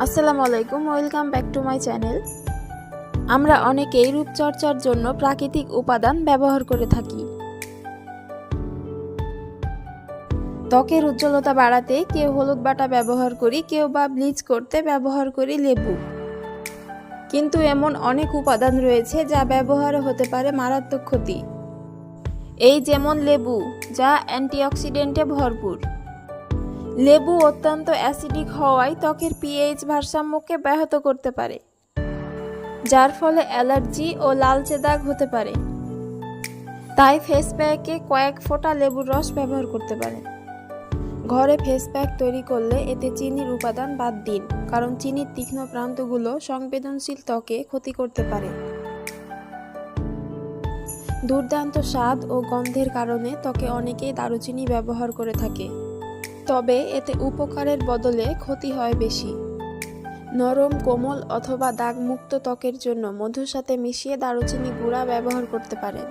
আসসালামু আলাইকুম, welcome back to my channel. আমরা অনেকেই রূপচর্চার জন্য প্রাকৃতিক উপাদান ব্যবহার করে থাকি। ত্বকের উজ্জ্বলতা বাড়াতে কেউ হলুদ বাটা ব্যবহার করি, কেউ বা ব্লিচ করতে ব্যবহার করি লেবু। কিন্তু এমন অনেক উপাদান রয়েছে যা ব্যবহারে হতে পারে মারাত্মক ক্ষতি। এই যেমন লেবু, যা অ্যান্টিঅক্সিডেন্টে ভরপুর। লেবু অত্যন্ত অ্যাসিডিক হওয়ায় ত্বকের পিএইচ ভারসাম্যকে ব্যাহত করতে পারে, যার ফলে অ্যালার্জি ও লালচে দাগ হতে পারে। তাই ফেস প্যাকে কয়েক ফোঁটা লেবুর রস ব্যবহার করতে পারেন। ঘরে ফেস প্যাক তৈরি করলে এতে চিনির উপাদান বাদ দিন, কারণ চিনির তীক্ষ্ণ প্রান্তগুলো সংবেদনশীল ত্বকে ক্ষতি করতে পারে। দুর্দান্ত স্বাদ ও গন্ধের কারণে ত্বকে অনেকেই দারুচিনি ব্যবহার করে থাকে, তবে এতে উপকারের বদলে ক্ষতি হয় বেশি। নরম, কোমল অথবা দাগমুক্ত ত্বকের জন্য মধুর সাথে মিশিয়ে দারুচিনি গুঁড়া ব্যবহার করতে পারেন।